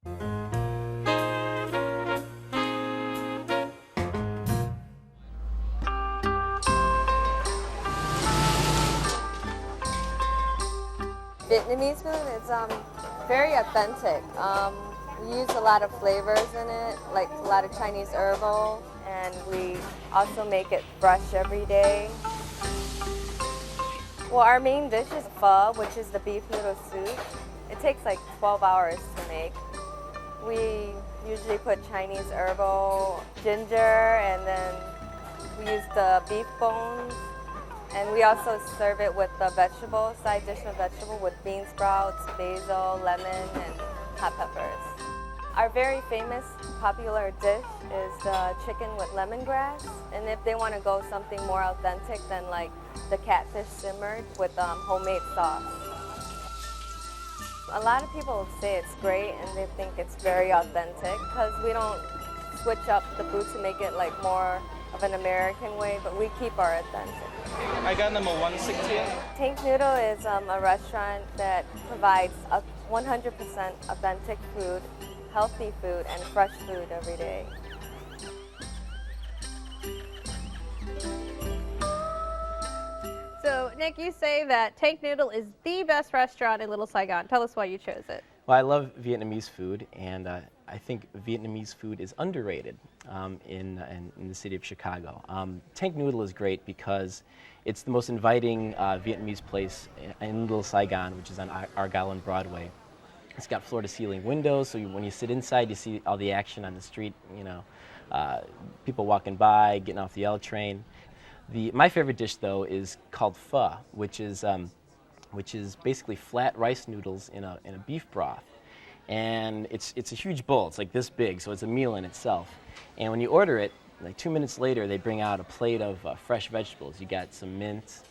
Vietnamese food is very authentic. We use a lot of flavors in it, like a lot of Chinese herbal, and we also make it fresh every day. Well, our main dish is pho, which is the beef noodle soup. It takes like 12 hours to make. We usually put Chinese herbal, ginger, and then we use the beef bones. And we also serve it with the vegetable, side dish of vegetable with bean sprouts, basil, lemon, and hot peppers. Our very famous popular dish is the chicken with lemongrass. And if they want to go something more authentic, then like the catfish simmered with homemade sauce. A lot of people say it's great and they think it's very authentic because we don't switch up the food to make it like more of an American way, but we keep our authentic. I got number 116. Tank Noodle is a restaurant that provides 100% authentic food, healthy food, and fresh food every day. So, Nick, you say that Tank Noodle is the best restaurant in Little Saigon. Tell us why you chose it. Well, I love Vietnamese food, and I think Vietnamese food is underrated in the city of Chicago. Tank Noodle is great because it's the most inviting Vietnamese place in Little Saigon, which is on Argyle and Broadway. It's got floor-to-ceiling windows, so when you sit inside, you see all the action on the street. You know, people walking by, getting off the L train. My favorite dish, though, is called pho, which is basically flat rice noodles in a beef broth. And it's a huge bowl. It's like this big, so it's a meal in itself. And when you order it, like 2 minutes later, they bring out a plate of fresh vegetables. You got some mint,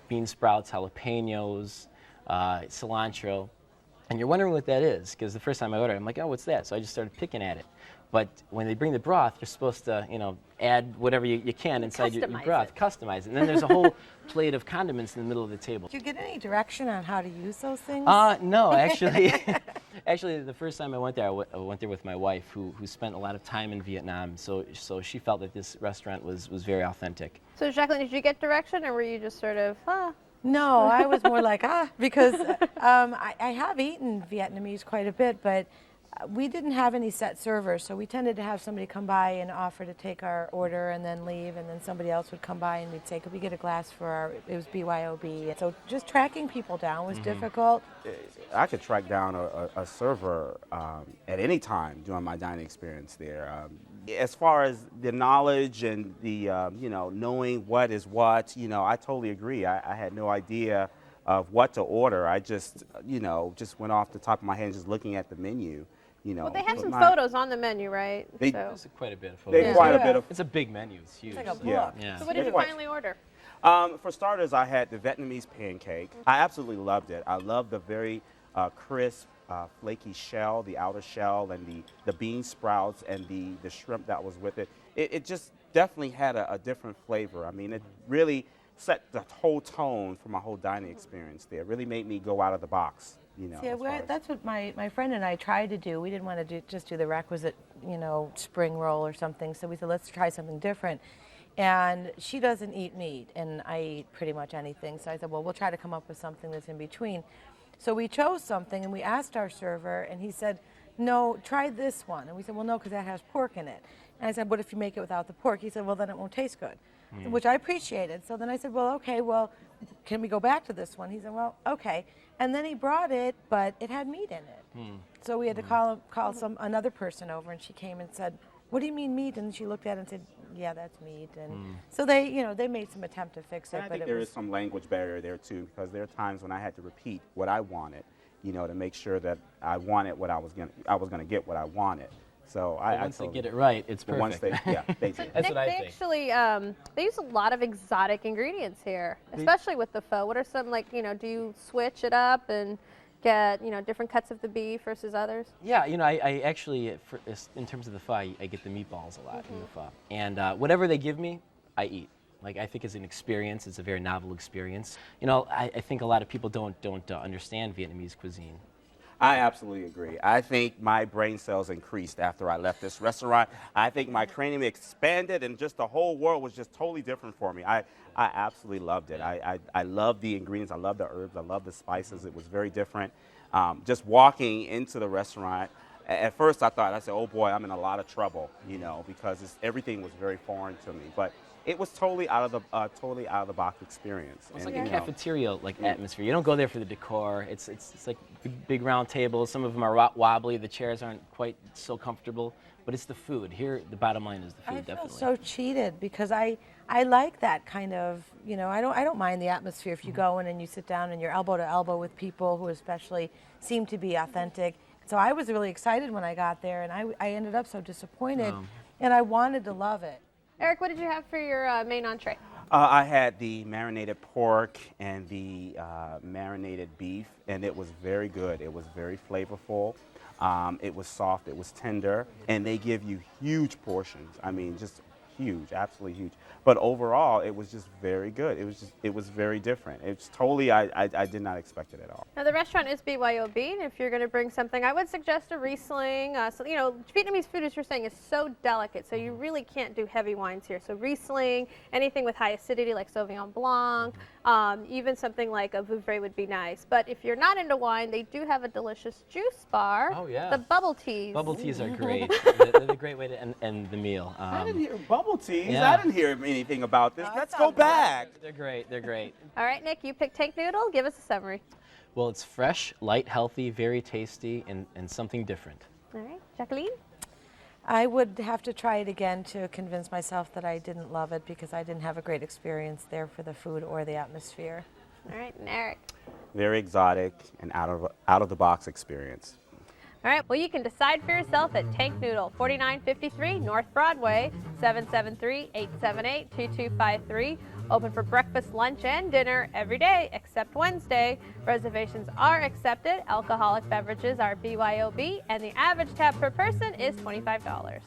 bean sprouts, jalapenos, cilantro. And you're wondering what that is, because the first time I ordered it, I'm like, oh, what's that? So I just started picking at it. But when they bring the broth, you're supposed to, add whatever you can inside your broth, customize it. And then there's a whole plate of condiments in the middle of the table. Did you get any direction on how to use those things? No, actually. Actually, the first time I went there, I went there with my wife, who spent a lot of time in Vietnam. So she felt that this restaurant was very authentic. So, Jacqueline, did you get direction, or were you just sort of, No, I was more like, because I have eaten Vietnamese quite a bit, but we didn't have any set servers, so we tended to have somebody come by and offer to take our order and then leave, and then somebody else would come by and we'd say, could we get a glass for it was BYOB. So just tracking people down was difficult. I could track down a server at any time during my dining experience there. As far as the knowledge and the, knowing what is what, I totally agree. I had no idea of what to order. I just, just went off the top of my head just looking at the menu. Well, they have some photos on the menu, right? There's quite a bit of photos. Quite a bit of. It's a big menu. It's huge. It's like a book. Yeah. So what did you finally order? For starters, I had the Vietnamese pancake. I absolutely loved it. I loved the very crisp, flaky shell, the outer shell, and the bean sprouts and the shrimp that was with it. It just definitely had a different flavor. I mean, it really set the whole tone for my whole dining experience there. It really made me go out of the box. That's what my friend and I tried to do. We didn't want to just do the requisite, spring roll or something. So we said, let's try something different. And she doesn't eat meat, and I eat pretty much anything. So I said, well, we'll try to come up with something that's in between. So we chose something, and we asked our server, and he said, no, try this one. And we said, well, no, because that has pork in it. And I said, what if you make it without the pork? He said, well, then it won't taste good, which I appreciated. So then I said, well, okay, can we go back to this one? He said, well, okay. And then he brought it, but it had meat in it. So we had to call another person over, and she came and said, what do you mean meat? And she looked at it and said, yeah, that's meat. And so they made some attempt to fix it. And I think there is some language barrier there too, because there are times when I had to repeat what I wanted, to make sure that I wanted what I was gonna get what I wanted. So once they get it right, it's perfect. Once they do. That's what I think. Actually, they use a lot of exotic ingredients here, especially with the pho. What are some, do you switch it up and get, different cuts of the beef versus others? Yeah, I actually, in terms of the pho, I get the meatballs a lot in the pho. And whatever they give me, I eat. I think it's an experience. It's a very novel experience. I think a lot of people don't understand Vietnamese cuisine. I absolutely agree. I think my brain cells increased after I left this restaurant. I think my cranium expanded and just the whole world was just totally different for me. I absolutely loved it. I love the ingredients. I love the herbs. I love the spices. It was very different. Just walking into the restaurant, at first I said, oh boy, I'm in a lot of trouble, you know, because everything was very foreign to me. But it was totally out of the box experience. It's And, like a you know, cafeteria atmosphere. You don't go there for the decor. It's like big round tables. Some of them are wobbly. The chairs aren't quite so comfortable. But it's the food. Here, the bottom line is the food, I definitely. feel so cheated because I like that kind of, you know, I don't mind the atmosphere if you go in and you sit down and you're elbow to elbow with people who especially seem to be authentic. So I was really excited when I got there, and I ended up so disappointed, and I wanted to love it. Eric, what did you have for your main entree? I had the marinated pork and the marinated beef, and it was very good. It was very flavorful. It was soft. It was tender, and they give you huge portions. I mean, just huge, absolutely huge. But overall, it was just very good. It was very different. It's totally, I did not expect it at all. Now the restaurant is BYOB, and if you're going to bring something, I would suggest a Riesling. So you know, Vietnamese food, as you're saying, is so delicate, so you really can't do heavy wines here. So Riesling, anything with high acidity like Sauvignon Blanc, even something like a Vouvray would be nice. But if you're not into wine, they do have a delicious juice bar. Oh yeah. The bubble teas. Bubble teas are great. They're a great way to end the meal. I didn't hear bubble teas. Yeah. I didn't hear anything about this. Let's go back. They're great. They're great. All right, Nick, you picked Tank Noodle. Give us a summary. Well, it's fresh, light, healthy, very tasty, and something different. All right, Jacqueline? I would have to try it again to convince myself that I didn't love it because I didn't have a great experience there for the food or the atmosphere. All right, and Eric? Very exotic and out of the box experience. All right, well, you can decide for yourself at Tank Noodle, 4953 North Broadway, 773-878-2253. Open for breakfast, lunch, and dinner every day except Wednesday. Reservations are accepted. Alcoholic beverages are BYOB, and the average tab per person is $25.